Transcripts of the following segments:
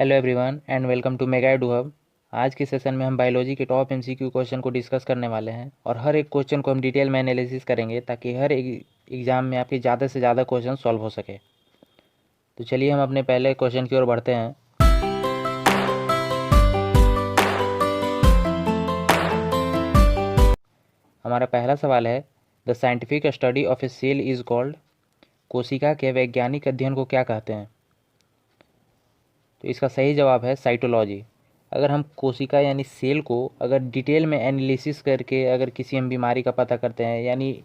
Hello everyone and welcome to mega edu hub. आज के session में हम बायोलॉजी के टॉप एमसीक्यू क्वेश्चन को डिस्कस करने वाले हैं और हर एक क्वेश्चन को हम डिटेल में एनालिसिस करेंगे ताकि हर एक एग्ज़ाम में आपके ज़्यादा से ज़्यादा क्वेश्चन सॉल्व हो सके। तो चलिए हम अपने पहले क्वेश्चन की ओर बढ़ते हैं। हमारा पहला सवाल है, the scientific study of a cell is called. कोशिका के वैज्ञानिक अध्ययन को क्या कहते हैं? तो इसका सही जवाब है साइटोलॉजी। अगर हम कोशिका यानी सेल को अगर डिटेल में एनालिसिस करके अगर किसी हम बीमारी का पता करते हैं यानी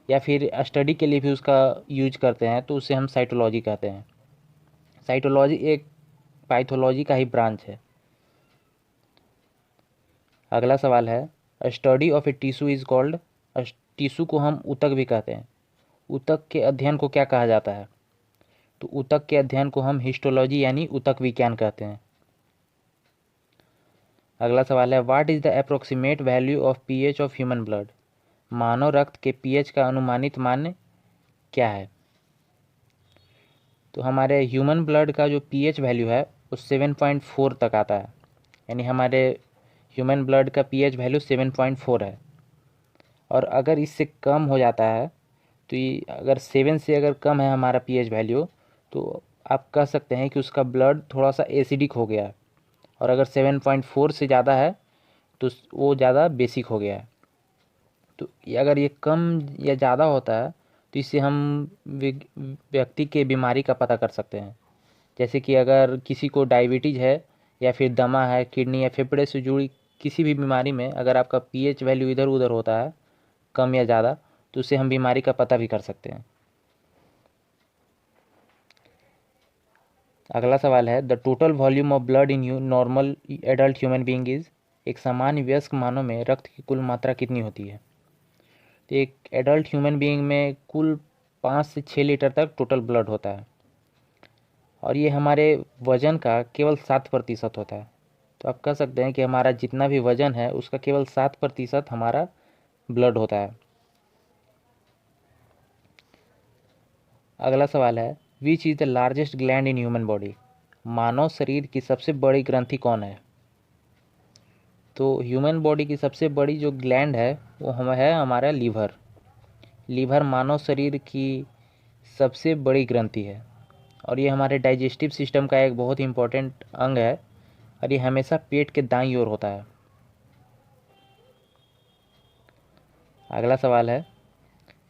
या फिर स्टडी के लिए भी उसका यूज करते हैं तो उसे हम साइटोलॉजी कहते हैं। साइटोलॉजी एक पैथोलॉजी का ही ब्रांच है। अगला सवाल है, study of a tissue is called. Tissue को हम ऊतक भी कहते हैं। ऊतक के अध्ययन को क्या कहा जाता है? तो ऊतक के अध्ययन को हम हिस्टोलॉजी यानी ऊतक विज्ञान कहते हैं। अगला सवाल है, what is the approximate value of pH of human blood. मानव रक्त के पीएच का अनुमानित मान क्या है? तो हमारे ह्यूमन ब्लड का जो पीएच वैल्यू है वो 7.4 तक आता है, यानी हमारे ह्यूमन ब्लड का पीएच वैल्यू 7.4 है। और अगर इससे कम हो जाता है तो ये अगर 7 से अगर कम है हमारा पीएच वैल्यू तो आप कह सकते हैं कि उसका ब्लड थोड़ा सा एसिडिक हो गया है। और अगर 7.4 से ज़्यादा है तो वो ज़्यादा बेसिक हो गया है। तो अगर ये कम या ज़्यादा होता है तो इससे हम व्यक्ति के बीमारी का पता कर सकते हैं। जैसे कि अगर किसी को डायबिटीज़ है या फिर दमा है, किडनी या फेफड़े से जुड़ी किसी भी बीमारी में अगर आपका पीएच वैल्यू इधर उधर होता है कम या ज़्यादा तो उससे हम बीमारी का पता भी कर सकते हैं। अगला सवाल है, the total volume of blood in normal adult human being is. एक सामान्य वयस्क मानव में रक्त की कुल मात्रा कितनी होती है? तो एक एडल्ट ह्यूमन बीइंग में कुल 5 से 6 लीटर तक टोटल ब्लड होता है और ये हमारे वज़न का केवल 7% होता है। तो आप कह सकते हैं कि हमारा जितना भी वज़न है उसका केवल 7% हमारा ब्लड होता है। अगला सवाल है, which is the largest gland in human body. मानव शरीर की सबसे बड़ी ग्रंथि कौन है? तो ह्यूमन बॉडी की सबसे बड़ी जो ग्लैंड है वो है हमारा लीवर। लीवर मानव शरीर की सबसे बड़ी ग्रंथि है और ये हमारे डाइजेस्टिव सिस्टम का एक बहुत ही इम्पोर्टेंट अंग है और ये हमेशा पेट के दाईं ओर होता है। अगला सवाल है,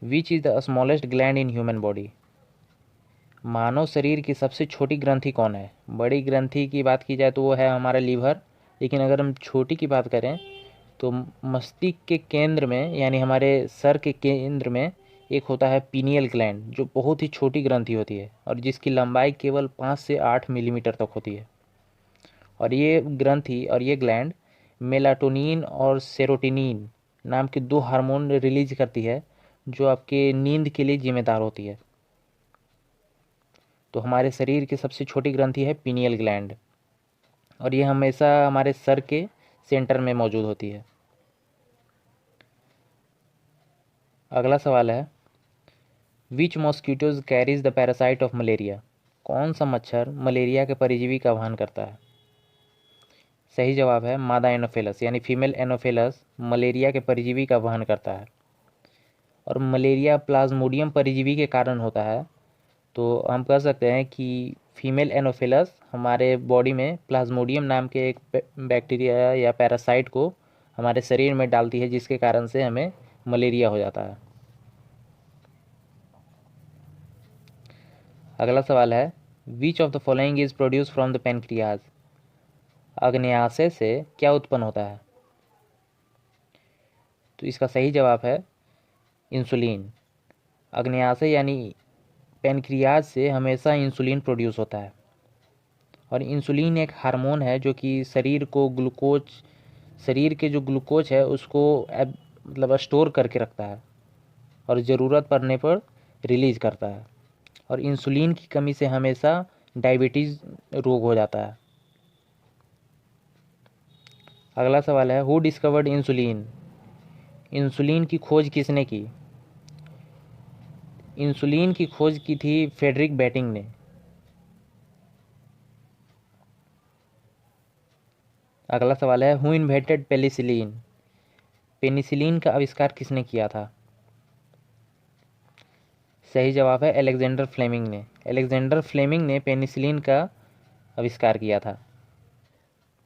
which is the smallest gland in human body. मानव शरीर की सबसे छोटी ग्रंथि कौन है? बड़ी ग्रंथि की बात की जाए तो वो है हमारा लीवर, लेकिन अगर हम छोटी की बात करें तो मस्तिष्क के केंद्र में यानी हमारे सर के केंद्र में एक होता है पीनियल ग्लैंड जो बहुत ही छोटी ग्रंथि होती है और जिसकी लंबाई केवल 5 से 8 मिलीमीटर तक होती है। और ये ग्रंथि और ये ग्लैंड मेलाटोनिन और सेरोटोनिन नाम के 2 हार्मोन रिलीज करती है जो आपके नींद के लिए जिम्मेदार होती है। तो हमारे शरीर की सबसे छोटी ग्रंथि है पीनियल ग्लैंड और ये हमेशा हमारे सर के सेंटर में मौजूद होती है। अगला सवाल है, which mosquitoes carries the parasite of malaria. कौन सा मच्छर मलेरिया के परजीवी का वहन करता है? सही जवाब है मादा एनोफेलस यानी फीमेल एनोफेलस मलेरिया के परजीवी का वहन करता है और मलेरिया प्लाज्मोडियम परजीवी के कारण होता है। तो हम कह सकते हैं कि फीमेल एनोफिलस हमारे बॉडी में प्लाज्मोडियम नाम के एक बैक्टीरिया या पैरासाइट को हमारे शरीर में डालती है जिसके कारण से हमें मलेरिया हो जाता है। अगला सवाल है, which of the following is produce from the pancreas. अग्न्याशय से क्या उत्पन्न होता है? तो इसका सही जवाब है इंसुलिन। अग्न्याशय यानी पेनक्रियाज से हमेशा इंसुलिन प्रोड्यूस होता है और इंसुलिन एक हार्मोन है जो कि शरीर के जो ग्लूकोज है उसको मतलब स्टोर करके रखता है और ज़रूरत पड़ने पर रिलीज करता है और इंसुलिन की कमी से हमेशा डायबिटीज़ रोग हो जाता है। अगला सवाल है, हु डिस्कवर्ड इंसुलिन। इंसुलिन की खोज किसने की? इंसुलिन की खोज की थी फ्रेडरिक बेटिंग ने। अगला सवाल है, हु इन्वेंटेड पेनिसिलिन? पेनिसिलिन का आविष्कार किसने किया था? सही जवाब है अलेक्जेंडर फ्लेमिंग ने। अलेक्जेंडर फ्लेमिंग ने पेनिसिलिन का आविष्कार किया था।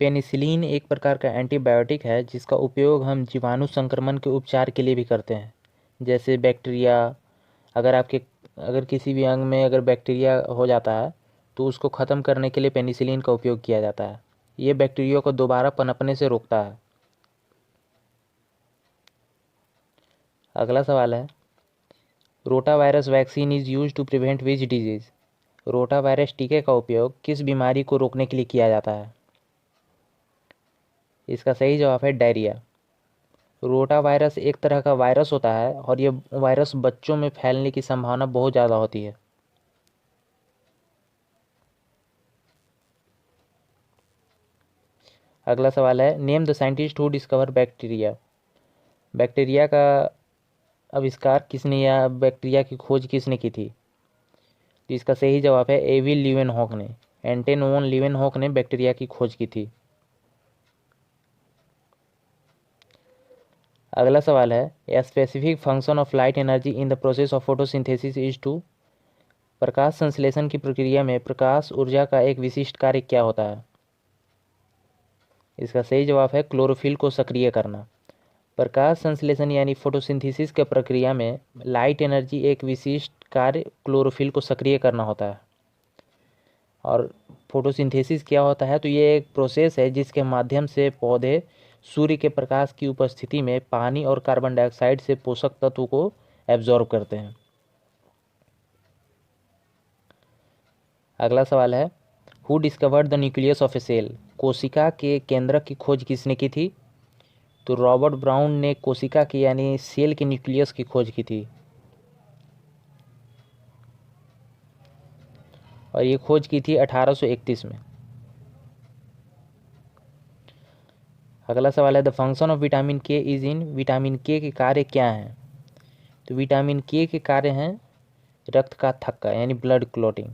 पेनिसिलिन एक प्रकार का एंटीबायोटिक है जिसका उपयोग हम जीवाणु संक्रमण के उपचार के लिए भी करते हैं। जैसे बैक्टीरिया, अगर किसी भी अंग में अगर बैक्टीरिया हो जाता है तो उसको ख़त्म करने के लिए पेनिसिलिन का उपयोग किया जाता है। ये बैक्टीरिया को दोबारा पनपने से रोकता है। अगला सवाल है, rotavirus vaccine is use to prevent which disease? Rotavirus टीके का उपयोग किस बीमारी को रोकने के लिए किया जाता है? इसका सही जवाब है डायरिया। रोटा वायरस एक तरह का वायरस होता है और ये वायरस बच्चों में फैलने की संभावना बहुत ज़्यादा होती है। अगला सवाल है, name the scientist who discover bacteria? Bacteria का आविष्कार किसने या बैक्टीरिया की खोज किसने की थी? तो इसका सही जवाब है एवी लीवेनहॉक ने। एंटन वॉन लीवेनहॉक ने बैक्टीरिया की खोज की थी। अगला सवाल है, a specific function of light energy in the process of photosynthesis is to? प्रकाश संश्लेषण की प्रक्रिया में प्रकाश ऊर्जा का एक विशिष्ट कार्य क्या होता है? इसका सही जवाब है क्लोरोफिल को सक्रिय करना। प्रकाश संश्लेषण यानी फोटोसिंथेसिस के प्रक्रिया में लाइट एनर्जी एक विशिष्ट कार्य क्लोरोफिल को सक्रिय करना होता है। और फोटोसिंथेसिस क्या होता है? तो ये एक प्रोसेस है जिसके माध्यम से पौधे सूर्य के प्रकाश की उपस्थिति में पानी और कार्बन डाइऑक्साइड से पोषक तत्व को एब्जॉर्ब करते हैं। अगला सवाल है, who discovered the nucleus of a cell? कोशिका के केंद्रक की खोज किसने की थी? तो रॉबर्ट ब्राउन ने कोशिका की यानी सेल के न्यूक्लियस की खोज की थी। और ये खोज की थी 1831 में। अगला सवाल है, द फंक्शन ऑफ विटामिन के इज इन? विटामिन के कार्य क्या हैं? तो विटामिन के कार्य हैं रक्त का थक्का यानी ब्लड क्लॉटिंग।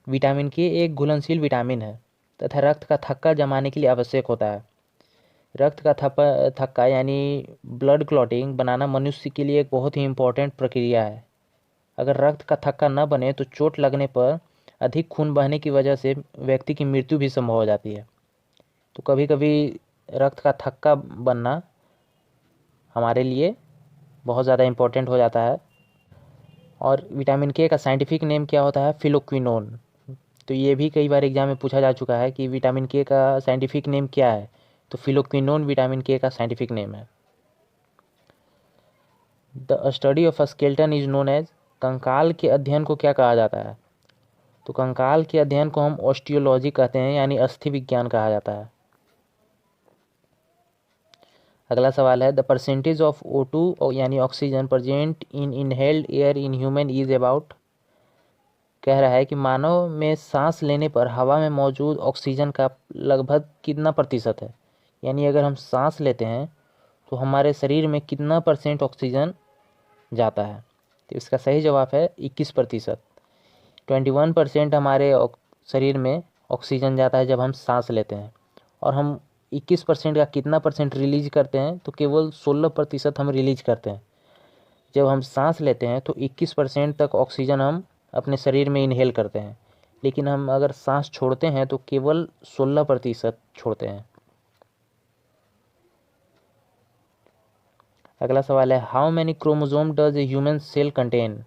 विटामिन के एक घुलनशील विटामिन है तथा रक्त का थक्का जमाने के लिए आवश्यक होता है। रक्त का थक्का यानी ब्लड क्लॉटिंग बनाना मनुष्य के लिए एक बहुत ही इम्पोर्टेंट प्रक्रिया है। अगर रक्त का थक्का न बने तो चोट लगने पर अधिक खून बहने की वजह से व्यक्ति की मृत्यु भी संभव हो जाती है। तो कभी कभी रक्त का थक्का बनना हमारे लिए बहुत ज़्यादा इम्पोर्टेंट हो जाता है। और विटामिन के का साइंटिफिक नेम क्या होता है? फिलोक्विनोन। तो ये भी कई बार एग्जाम में पूछा जा चुका है कि विटामिन के का साइंटिफिक नेम क्या है? तो फिलोक्विनोन विटामिन के का साइंटिफिक नेम है। The study of skeleton is known as? कंकाल के अध्ययन को क्या कहा जाता है? तो कंकाल के अध्ययन को हम ऑस्टियोलॉजी कहते हैं यानी अस्थि विज्ञान कहा जाता है। अगला सवाल है, द परसेंटेज ऑफ O2 यानी oxygen present in inhaled air in human is about? कह रहा है कि मानव में सांस लेने पर हवा में मौजूद ऑक्सीजन का लगभग कितना प्रतिशत है? यानी अगर हम सांस लेते हैं तो हमारे शरीर में कितना % ऑक्सीजन जाता है? तो इसका सही जवाब है 21%। 21% हमारे शरीर में ऑक्सीजन जाता है जब हम सांस लेते हैं। और हम 21% का कितना % रिलीज करते हैं? तो केवल 16% हम रिलीज करते हैं। जब हम सांस लेते हैं तो 21% तक ऑक्सीजन हम अपने शरीर में इनहेल करते हैं, लेकिन हम अगर सांस छोड़ते हैं तो केवल 16% छोड़ते हैं। अगला सवाल है, how many chromosome does a human cell contain?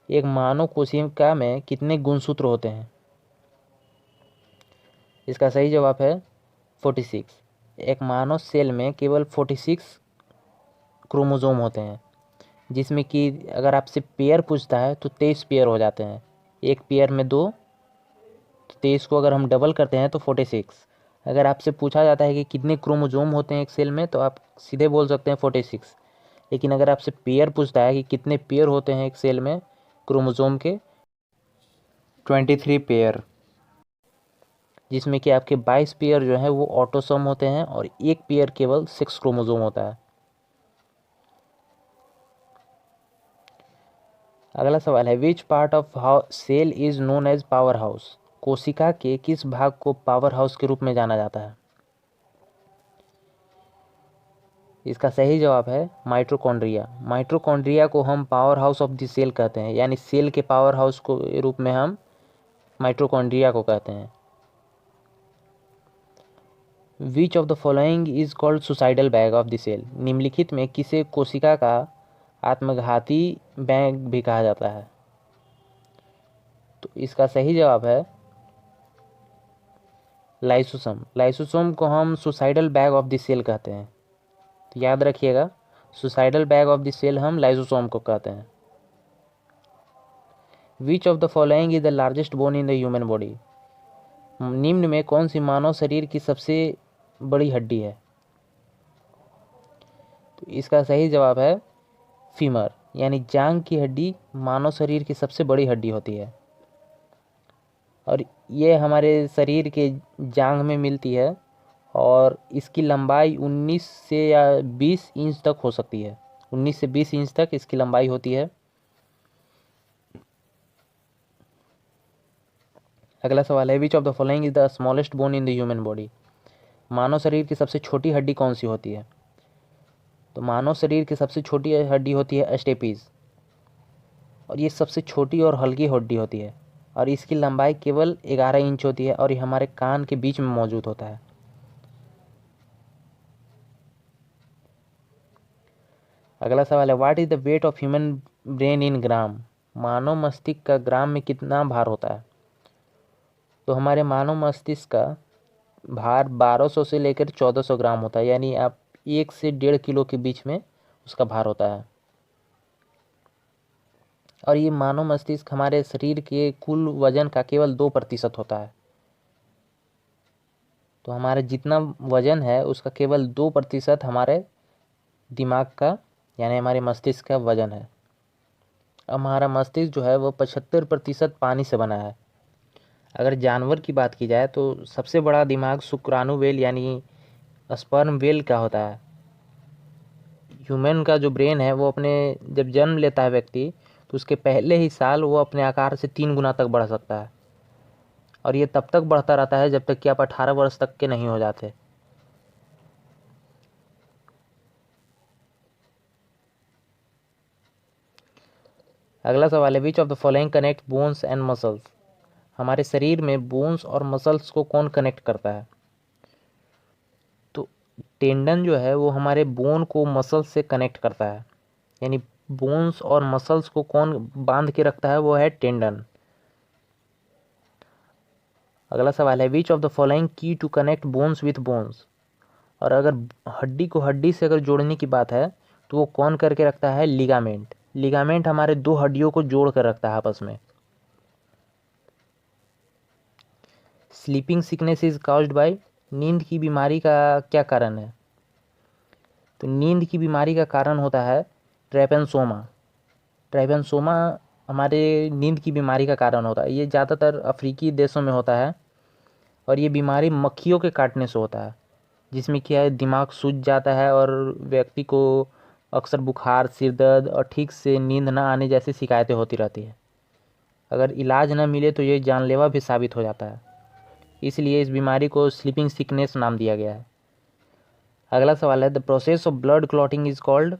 एक मानव कोशिका में कितने गुणसूत्र होते हैं? इसका सही जवाब है 46। एक मानव सेल में केवल 46 क्रोमोसोम होते हैं, जिसमें कि अगर आपसे पेयर पूछता है तो 23 पेयर हो जाते हैं। एक पेयर में 2, तो 23 को अगर हम डबल करते हैं तो 46। अगर आपसे पूछा जाता है कि कितने क्रोमोसोम होते हैं एक सेल में तो आप सीधे बोल सकते हैं 46। लेकिन अगर आपसे पेयर पूछता है कि कितने पेयर होते हैं एक सेल में क्रोमोसोम के, 23 पेयर, जिसमें कि आपके 22 पेयर जो है वो ऑटोसोम होते हैं और एक पेयर केवल 6 क्रोमोसोम होता है। अगला सवाल है, which part of cell is known as powerhouse? कोशिका के किस भाग को पावर हाउस के रूप में जाना जाता है? इसका सही जवाब है माइटोकॉन्ड्रिया। माइटोकॉन्ड्रिया को हम powerhouse of the cell कहते हैं, यानी सेल के पावर हाउस को रूप में हम माइटोकॉन्ड्रिया को कहते हैं। Which of the following is called suicidal bag of the cell. निम्नलिखित में किसे कोशिका का आत्मघाती बैग भी कहा जाता है? तो इसका सही जवाब है लाइसोसोम। लाइसोसोम को हम suicidal bag of the cell कहते हैं, तो याद रखिएगा, suicidal bag of the cell हम लाइसोसोम को कहते हैं। Which of the following is the largest bone in the human body. निम्न में कौन सी मानव शरीर की सबसे बड़ी हड्डी है? तो इसका सही जवाब है फीमर, यानी जांघ की हड्डी मानव शरीर की सबसे बड़ी हड्डी होती है और ये हमारे शरीर के जांघ में मिलती है और इसकी लंबाई 19 से या 20 इंच तक हो सकती है। 19 से 20 इंच तक इसकी लंबाई होती है। अगला सवाल है which of the following is the smallest bone in the human body. मानव शरीर की सबसे छोटी हड्डी कौन सी होती है? तो मानव शरीर की सबसे छोटी हड्डी होती है स्टेपीज और ये सबसे छोटी और हल्की हड्डी होती है और इसकी लंबाई केवल 11 इंच होती है और ये हमारे कान के बीच में मौजूद होता है। अगला सवाल है what is the weight of human brain in gram. मानव मस्तिष्क का ग्राम में कितना भार होता है? तो हमारे मानव मस्तिष्क का भार 1200 से लेकर 1400 ग्राम होता है, यानी आप 1 से 1.5 किलो के बीच में उसका भार होता है। और ये मानव मस्तिष्क हमारे शरीर के कुल वजन का केवल 2% होता है। तो हमारे जितना वजन है उसका केवल 2% हमारे दिमाग का यानी हमारे मस्तिष्क का वजन है। हमारा मस्तिष्क जो है वो 75% पानी से बना है। अगर जानवर की बात की जाए तो सबसे बड़ा दिमाग शुक्राणु वेल यानी स्पर्म वेल का होता है। ह्यूमन का जो ब्रेन है वो अपने जब जन्म लेता है व्यक्ति तो उसके पहले ही साल वो अपने आकार से 3 गुना तक बढ़ सकता है और ये तब तक बढ़ता रहता है जब तक कि आप 18 वर्ष तक के नहीं हो जाते। अगला सवाल है which of the following connect bones and muscles. हमारे शरीर में बोन्स और मसल्स को कौन कनेक्ट करता है? तो टेंडन जो है वो हमारे बोन को मसल्स से कनेक्ट करता है, यानी बोन्स और मसल्स को कौन बांध के रखता है? वो है टेंडन। अगला सवाल है which of the following key to connect bones with bones. और अगर हड्डी को हड्डी से अगर जोड़ने की बात है तो वो कौन करके रखता है? लिगामेंट। लिगामेंट हमारे 2 हड्डियों को जोड़ कर रखता है आपस में। Sleeping sickness is caused bye. नींद की बीमारी का क्या कारण है? तो नींद की बीमारी का कारण होता है ट्रैपेनसोमा। ट्रैपेनसोमा हमारे नींद की बीमारी का कारण होता है। ये ज़्यादातर अफ्रीकी देशों में होता है और ये बीमारी मक्खियों के काटने से होता है, जिसमें क्या है दिमाग सूज जाता है और व्यक्ति को अक्सर बुखार, सिर दर्द और ठीक से नींद न आने जैसी शिकायतें होती रहती है। अगर इलाज न मिले तो ये जानलेवा भी साबित हो जाता है, इसलिए इस बीमारी को स्लीपिंग सिकनेस नाम दिया गया है। अगला सवाल है the process of blood clotting is called.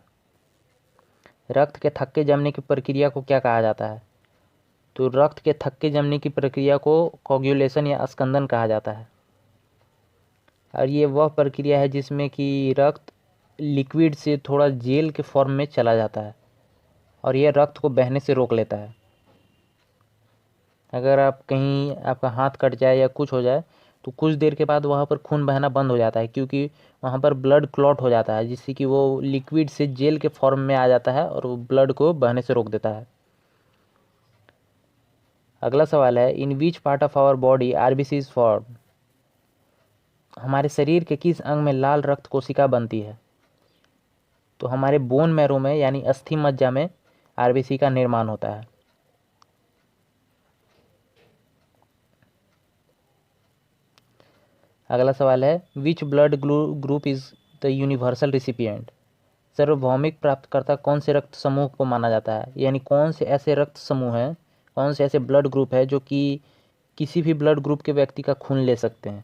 रक्त के थक्के जमने की प्रक्रिया को क्या कहा जाता है? तो रक्त के थक्के जमने की प्रक्रिया को कोगुलेशन या स्कंदन कहा जाता है और ये वह प्रक्रिया है जिसमें कि रक्त लिक्विड से थोड़ा जेल के फॉर्म में चला जाता है और यह रक्त को बहने से रोक लेता है। अगर आप कहीं आपका हाथ कट जाए या कुछ हो जाए तो कुछ देर के बाद वहाँ पर खून बहना बंद हो जाता है, क्योंकि वहाँ पर ब्लड क्लॉट हो जाता है जिससे कि वो लिक्विड से जेल के फॉर्म में आ जाता है और वो ब्लड को बहने से रोक देता है। अगला सवाल है in which part of our body RBC is form. हमारे शरीर के किस अंग में लाल रक्त कोशिका बनती है? तो हमारे बोन मैरो में यानी अस्थि मज्जा में आरबीसी का निर्माण होता है। अगला सवाल है which blood group is the universal recipient. सार्वभौमिक प्राप्तकर्ता कौन से रक्त समूह को माना जाता है, यानी कौन से ऐसे रक्त समूह हैं, कौन से ऐसे ब्लड ग्रुप है जो कि किसी भी ब्लड ग्रुप के व्यक्ति का खून ले सकते हैं?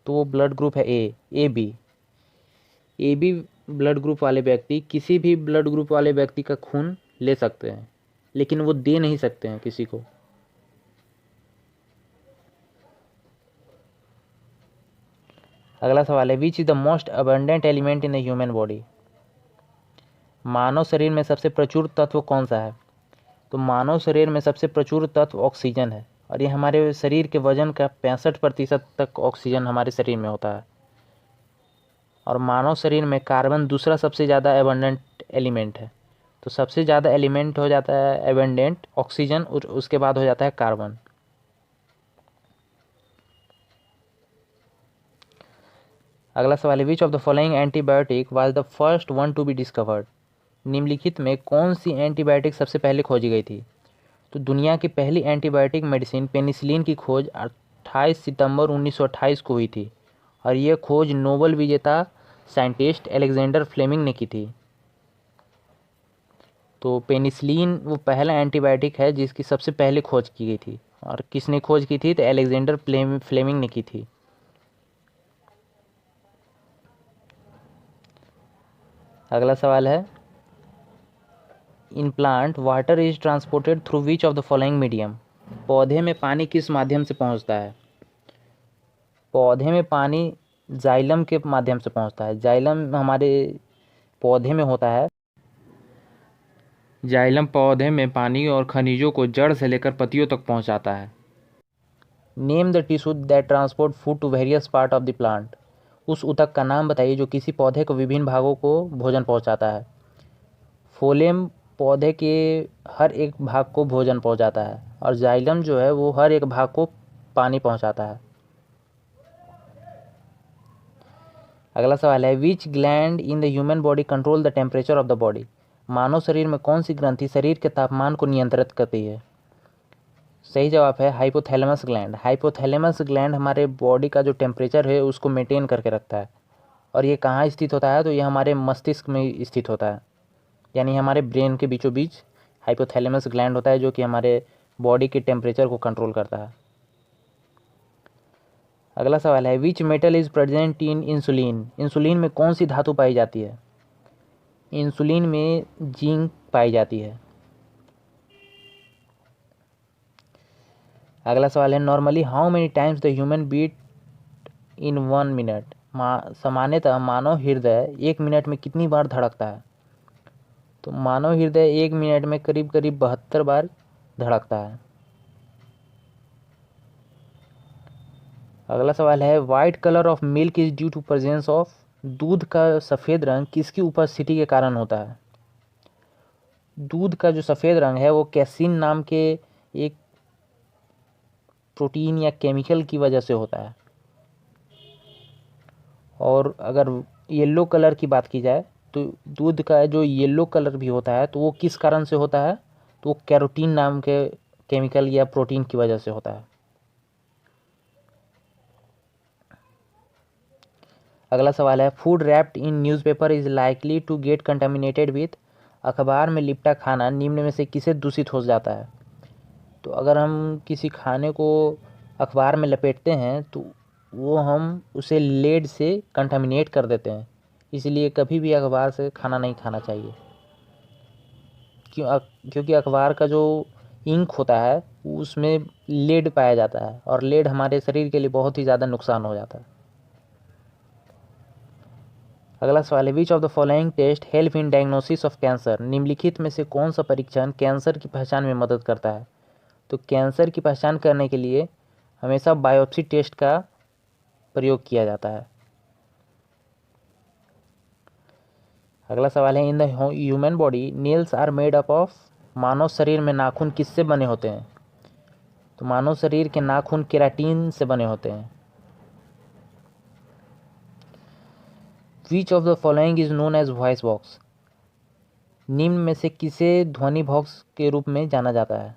तो वो ब्लड ग्रुप है A B. A B blood group वाले व्यक्ति किसी भी ब्लड ग्रुप वाले व्यक्ति का खून ले सकते हैं, लेकिन वो दे नहीं सकते हैं किसी को। अगला सवाल है, which is the most abundant element in the human body. मानव शरीर में सबसे प्रचुर तत्व कौन सा है? तो मानव शरीर में सबसे प्रचुर तत्व ऑक्सीजन है, और ये हमारे शरीर के वजन का 65% तक ऑक्सीजन हमारे शरीर में होता है। और मानव शरीर में कार्बन दूसरा सबसे ज़्यादा एबंडेंट एलिमेंट है। तो सबसे ज़्यादा एलिमेंट हो जाता है एबंडेंट ऑक्सीजन, और उसके बाद हो जाता है कार्बन। अगला सवाल है, which of the following antibiotic was the first one to be discovered. निम्नलिखित में कौन सी एंटीबायोटिक सबसे पहले खोजी गई थी? तो दुनिया की पहली एंटीबायोटिक मेडिसिन पेनिसिलिन की खोज 28 सितंबर 1928 को हुई थी, और यह खोज नोबेल विजेता साइंटिस्ट अलेक्जेंडर फ्लेमिंग ने की थी। तो पेनिसिलिन वो पहला एंटीबायोटिक है जिसकी सबसे पहले खोज की गई थी, और किसने खोज की थी? तो अलेक्जेंडर फ्लेमिंग ने की थी। अगला सवाल है, in plant water is transported through which of the following medium. पौधे में पानी किस माध्यम से पहुंचता है? पौधे में पानी जाइलम के माध्यम से पहुंचता है। जाइलम हमारे पौधे में होता है। जाइलम पौधे में पानी और खनिजों को जड़ से लेकर पत्तियों तक पहुंचाता है। Name the tissue that transport food to various part of the plant. उस ऊतक का नाम बताइए जो किसी पौधे को विभिन्न भागों को भोजन पहुंचाता है। फोलेम पौधे के हर एक भाग को भोजन पहुंचाता है, और जाइलम जो है वो हर एक भाग को पानी पहुंचाता है। अगला सवाल है, which gland in the human body control the temperature of the body. मानव शरीर में कौन सी ग्रंथि शरीर के तापमान को नियंत्रित करती है? सही जवाब है हाइपोथैलेमस ग्लैंड। हाइपोथैलेमस ग्लैंड हमारे बॉडी का जो टेम्परेचर है उसको मेंटेन करके रखता है। और ये कहाँ स्थित होता है? तो ये हमारे मस्तिष्क में स्थित होता है, यानी हमारे ब्रेन के बीचों बीच हाइपोथैलेमस ग्लैंड होता है जो कि हमारे बॉडी के टेम्परेचर को कंट्रोल करता है। अगला सवाल है, which metal is present in insulin. Insulin में कौन सी धातु पाई जाती है? इंसुलिन में जिंक पाई जाती है। अगला सवाल है, normally how many times the human beat in 1 minute. सामान्यतः मानव हृदय 1 मिनट में कितनी बार धड़कता है? तो मानव हृदय 1 मिनट में करीब करीब 72 बार धड़कता है। अगला सवाल है, white colour of milk is due to presence of. दूध का सफ़ेद रंग किसकी उपस्थिति के कारण होता है? दूध का जो सफ़ेद रंग है वो कैसीन नाम के एक प्रोटीन या केमिकल की वजह से होता है। और अगर येलो कलर की बात की जाए तो दूध का जो येलो कलर भी होता है तो वो किस कारण से होता है? तो वो कैरोटीन नाम के केमिकल या प्रोटीन की वजह से होता है। अगला सवाल है, food wrapped in newspaper is likely to get contaminated with. अखबार में लिपटा खाना निम्न में से किसे दूषित हो जाता है? तो अगर हम किसी खाने को अखबार में लपेटते हैं तो वो हम उसे लेड से कंटामिनेट कर देते हैं, इसलिए कभी भी अखबार से खाना नहीं खाना चाहिए। क्योंकि अखबार का जो इंक होता है उसमें लेड पाया जाता है, और लेड हमारे शरीर के लिए बहुत ही ज़्यादा नुकसान हो जाता है। अगला सवाल है, which of the following test help in diagnosis of cancer. निम्नलिखित में से कौन सा परीक्षण कैंसर की पहचान में मदद करता है? तो कैंसर की पहचान करने के लिए हमेशा बायोप्सी टेस्ट का प्रयोग किया जाता है। अगला सवाल है, in the human body nails are made up of. मानव शरीर में नाखून किससे बने होते हैं? तो मानव शरीर के नाखून केराटिन से बने होते हैं। Which of the following is known as voice box. निम्न में से किसे ध्वनि बॉक्स के रूप में जाना जाता है?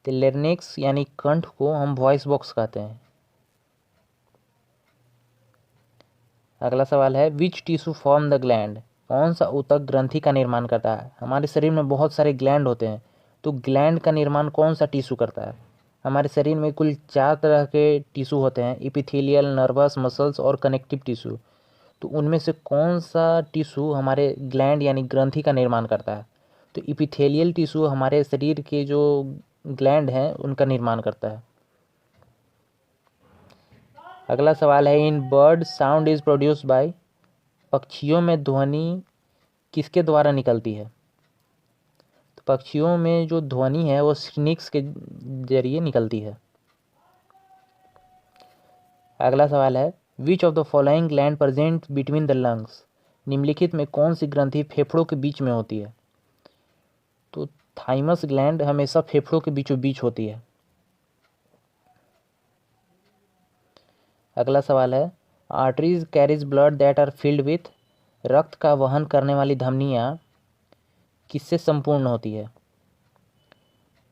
तो लेर्निक्स यानी कंठ को हम वॉइस बॉक्स कहते हैं। अगला सवाल है, विच टिश्यू फॉर्म द ग्लैंड। कौन सा ऊतक ग्रंथि का निर्माण करता है? हमारे शरीर में बहुत सारे ग्लैंड होते हैं, तो ग्लैंड का निर्माण कौन सा टिश्यू करता है? हमारे शरीर में कुल 4 तरह के टिश्यू होते हैं, एपिथेलियल, नर्वस, मसल्स और कनेक्टिव टिश्यू। तो उनमें से कौन सा टिश्यू हमारे ग्लैंड यानी ग्रंथि का निर्माण करता है? तो एपिथेलियल टिश्यू हमारे शरीर के जो ग्लैंड हैं उनका निर्माण करता है। अगला सवाल है, in bird sound is produced by. पक्षियों में ध्वनि किसके द्वारा निकलती है? तो पक्षियों में जो ध्वनि है वो स्निक्स के जरिए निकलती है। अगला सवाल है, which of the following gland present between the lungs. निम्नलिखित में कौन सी ग्रंथि फेफड़ों के बीच में होती है? तो थाइमस ग्लैंड हमेशा फेफड़ों के बीचों बीच होती है। अगला सवाल है, arteries carries blood that are filled with. रक्त का वहन करने वाली धमनियाँ किससे संपूर्ण होती है?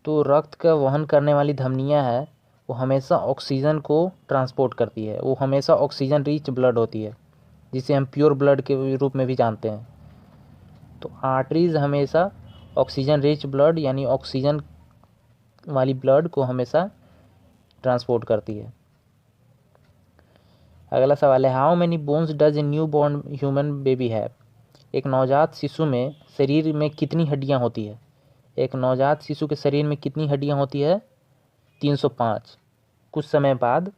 तो रक्त का वहन करने वाली धमनियाँ है वो हमेशा ऑक्सीजन को ट्रांसपोर्ट करती है, वो हमेशा ऑक्सीजन रिच ब्लड होती है, जिसे हम प्योर ब्लड के रूप में भी जानते हैं। तो आर्टरीज हमेशा ऑक्सीजन रिच ब्लड यानी ऑक्सीजन वाली ब्लड को हमेशा ट्रांसपोर्ट करती है। अगला सवाल है, how many bones does a new born human baby have. एक नवजात शिशु में शरीर में कितनी हड्डियां होती है? एक नवजात शिशु के शरीर में कितनी हड्डियां होती है? 305। कुछ समय बाद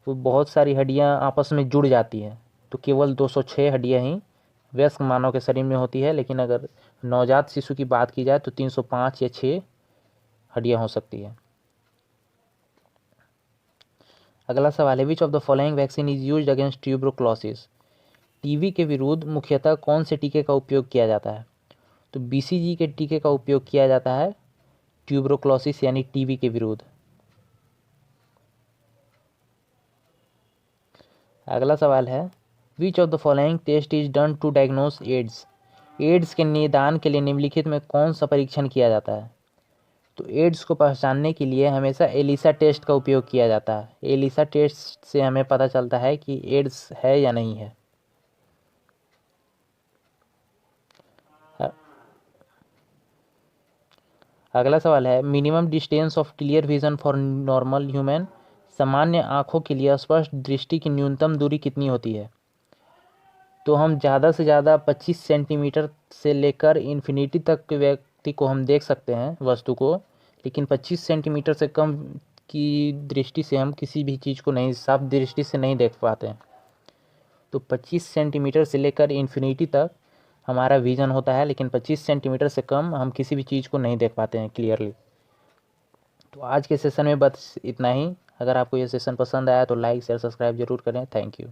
वो बहुत सारी हड्डियां आपस में जुड़ जाती हैं, तो केवल 206 हड्डियां ही वयस्क मानव के शरीर में होती है, लेकिन अगर नवजात शिशु की बात की जाए तो 305 या 6 हड्डियां हो सकती है। अगला सवाल है, which of the following vaccine is used against tuberculosis. TB के विरुद्ध मुख्यतः कौन से टीके का उपयोग किया जाता है? तो बीसीजी के टीके का उपयोग किया जाता है ट्यूबरक्लोसिस यानी टीबी के विरुद्ध। अगला सवाल है, which of the following test is done to diagnose AIDS. AIDS के निदान के लिए निम्नलिखित में कौन सा परीक्षण किया जाता है? तो एड्स को पहचानने के लिए हमेशा एलिसा टेस्ट का उपयोग किया जाता है। एलिसा टेस्ट से हमें पता चलता है कि एड्स है या नहीं है। अगला सवाल है, minimum distance of clear vision for normal human. सामान्य आँखों के लिए स्पष्ट दृष्टि की न्यूनतम दूरी कितनी होती है? तो हम ज़्यादा से ज़्यादा 25 सेंटीमीटर से लेकर इन्फिनिटी तक के व्यक्ति को हम देख सकते हैं, वस्तु को, लेकिन 25 सेंटीमीटर से कम की दृष्टि से हम किसी भी चीज़ को नहीं, साफ दृष्टि से नहीं देख पाते हैं। तो 25 सेंटीमीटर से लेकर इन्फिनिटी तक हमारा विज़न होता है, लेकिन 25 सेंटीमीटर से कम हम किसी भी चीज़ को नहीं देख पाते हैं क्लियरली। तो आज के सेशन में बस इतना ही। अगर आपको ये सेशन पसंद आया तो लाइक शेयर सब्सक्राइब जरूर करें। Thank you.